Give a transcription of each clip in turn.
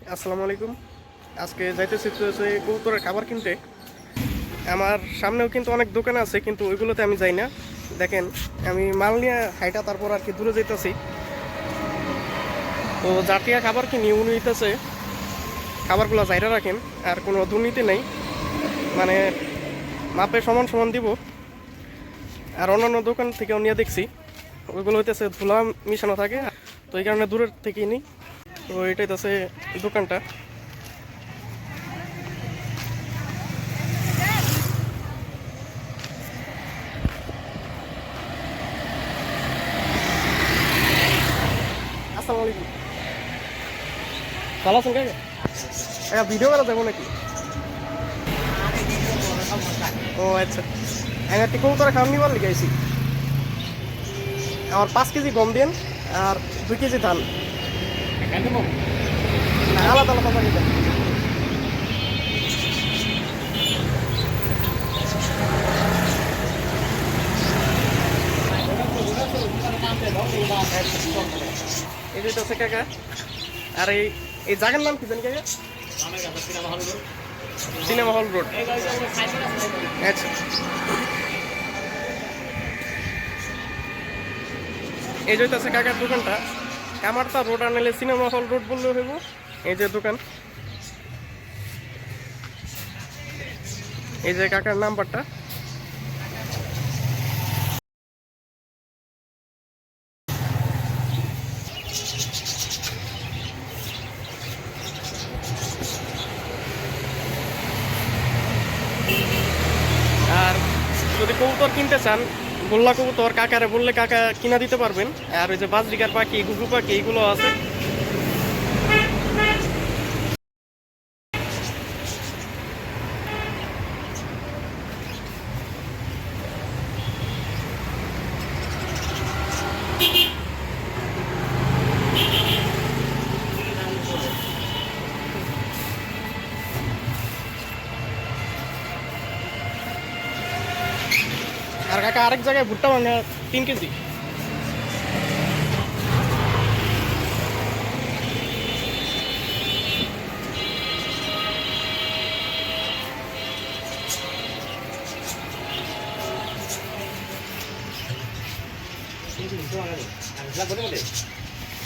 আসসালামু আলাইকুম। আজকে যাইতেছি হচ্ছে কবুতরের খাবার কিনতে। আমার সামনেও কিন্তু অনেক দোকান আছে, কিন্তু ওইগুলোতে আমি যাই না। দেখেন, আমি মাল নিয়ে হাইটা তারপর আর কি দূরে যাইতেছি। তো জাতীয় খাবার কিনি, উনি হইতেছে খাবারগুলো জাইরা রাখেন, আর কোনো দুর্নীতি নেই, মানে মাপে সমান সমান দিব। আর অন্যান্য দোকান থেকেও নিয়ে দেখছি, ওইগুলো হইতেছে ধুলা মিশানো থাকে, তো এই কারণে দূরের থেকেই নিই। তো এটাই হচ্ছে দোকানটা। আসসালামু আলাইকুম, ভালো আছেন কাকা? একটা ভিডিও করা যাবো নাকি? ও আচ্ছা, আমি একটি কবুতরের খাওয়ান নিবার লিখে আইছি। আমার 5 কেজি গম দিন আর 2 কেজি ধান। না, আলাদা আলাদা পাখি দেন। এই যে হচ্ছে কাকা। আর এই এই জায়গার নাম কি জানি কাকা? Cinema hall road. আচ্ছা, এই যে হচ্ছে কাকার দোকানটা। কামারতা রোড আনলে সিনেমা হল রোড বললেও হইব। এই যে দোকান, এই যে কাকার নাম্বারটা। আর যদি কবুতর কিনতে চান, গোল্লা কবুতর কাকারে বললে কাকা কিনা দিতে পারবেন। আর ওই যে বাজরিকার পাখি, ঘুঘু পাখি, এইগুলো আছে। আর কাকা আরেক জায়গায় ভুট্টা ভাঙা 3 কেজি।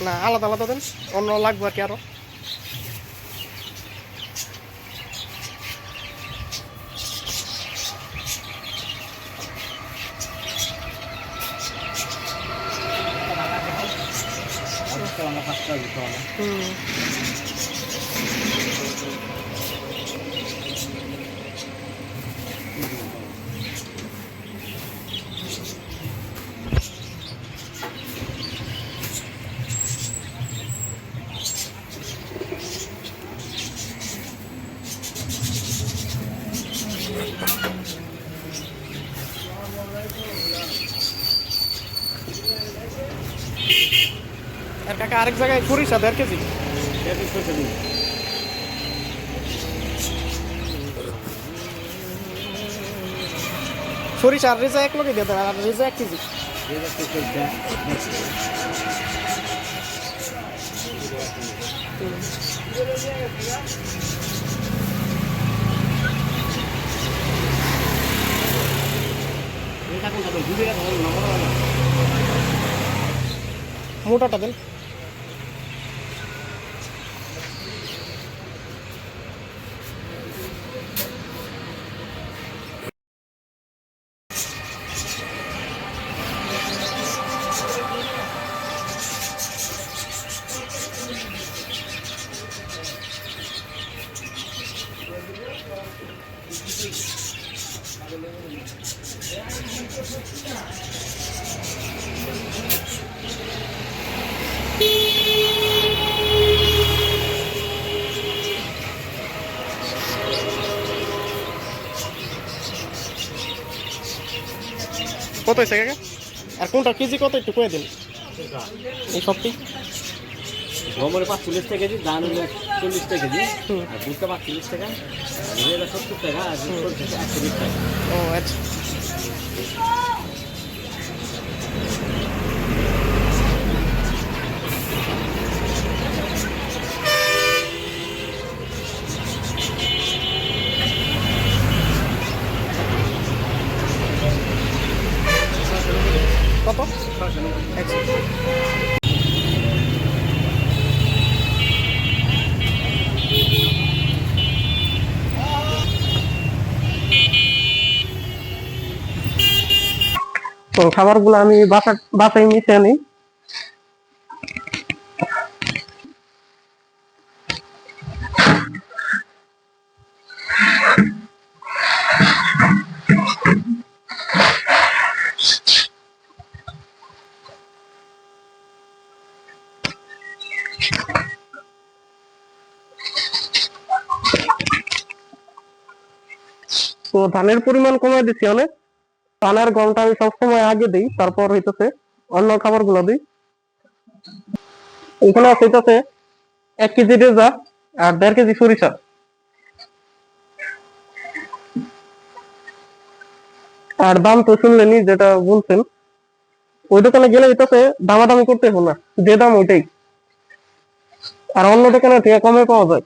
না, আলাদা আলাদা দেন, অন্য লাগবে আর কি আরো। হুম। আর কাকা আরেক জায়গায় সরিষা 1.5 কেজি। সরিষা আর রেজা এক লোকে দিয়ে দেন, আর রেজা 1 কেজি। মোটাটা দেন। কত হয়েছে কাকা? আর কোনটা কেজি কত একটু কয়ে দিন। এই সবটি গমের 45 টাকা কেজি, ধান হলো 40 টাকা কেজি, আর ভুট্টা 45 টাকা, আর 70 টাকা, আর 120 টাকা। ও আচ্ছা। তো খাবারগুলো আমি বাসায় মিশে নিই। তো ধানের পরিমাণ কমাই দিচ্ছি অনেক। ধানের গমটা আমি সবসময় আগে দিই, তারপর হইতেছে অন্য খাবার গুলো দিই। এখানে হইতেছে 1 কেজি রেজা আর 1.5 কেজি সরিষা। আর দাম তো শুনলেনি যেটা বলছেন, ওই দোকানে গেলে হইতেছে দামাদামি করতে হবে না, যে দাম ওইটাই। আর অন্য দোকানে থেকে কমে পাওয়া যায়।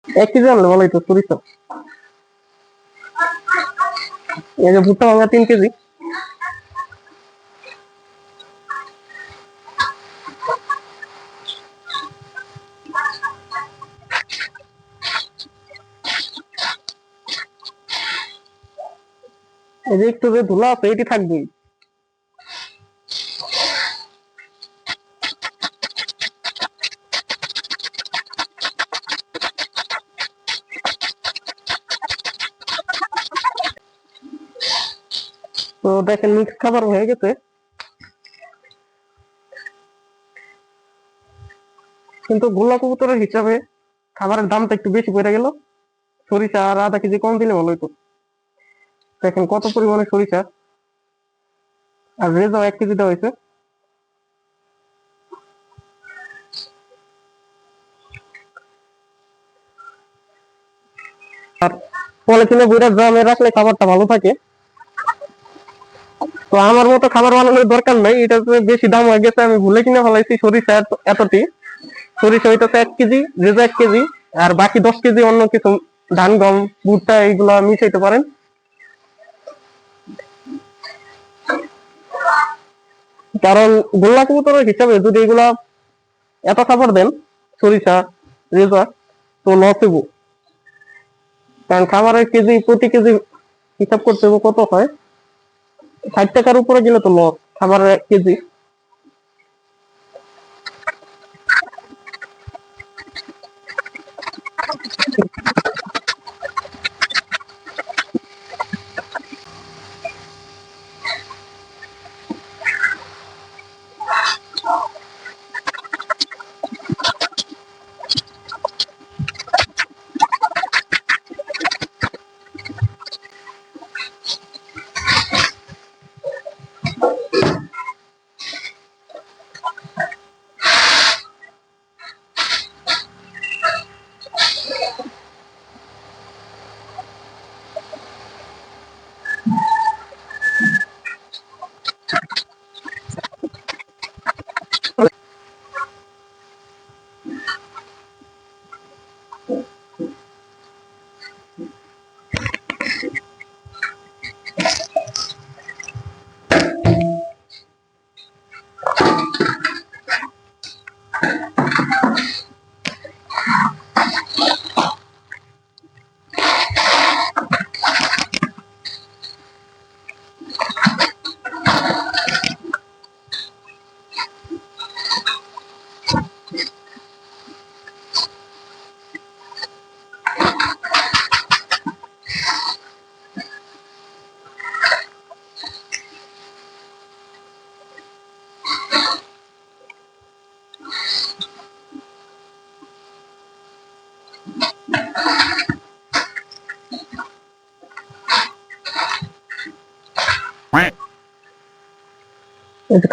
এক কেজি আনলে ভালো হইতো সরিষা। এই যে ভুট্টা ভাঙা 3 কেজি। এই যে একটু যে ধুলা আছে এটি থাকবেই। তো দেখেন মিক্স খাবার হয়ে গেছে, কিন্তু গোল্লা কবুতরের হিসাবে খাবারের দামটা একটু বেশি পড়ে গেল। সরিষা আর 1/2 কেজি কম দিলে ভালো হইতো। দেখেন কত পরিমাণে সরিষা, আর রেজাও 1 কেজি দেওয়া হয়েছে। আর পলিথিনে বইরা ড্রামে রাখলে খাবারটা ভালো থাকে। তো আমার মতো খাবার বানানোর দরকার নাই, এটা তো বেশি দাম হয়ে গেছে, আমি ভুলে কিনে ফেলাইছি। সরিষা এতটি, সরিষা হইতেছে 1 কেজি, রেজা 1 কেজি, আর বাকি 10 কেজি অন্য কিছু ধান গম ভুট্টা এইগুলা মিশাইতে পারেন। কারণ গোল্লা কবুতরের হিসাবে যদি এগুলা এত খাবার দেন, সরিষা রেজা, তো লস হইব। কারণ খাবারের কেজি প্রতি কেজি হিসাব করতে হবে কত হয়, 60 টাকার উপরে গেলে তো লস খাবারের 1 কেজি।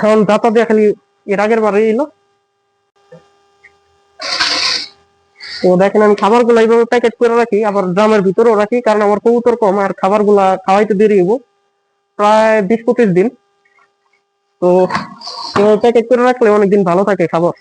খাওয়ান দাতা দিয়ে খালি এর আগের বারে এলো। তো দেখেন আমি খাবার গুলা এইভাবে প্যাকেট করে রাখি, আবার ড্রামের ভিতরেও রাখি, কারণ আমার কবুতর কম আর খাবার গুলা খাওয়াইতে দেরি হইব প্রায় 20-25 দিন। তো প্যাকেট করে রাখলে অনেকদিন ভালো থাকে খাবার।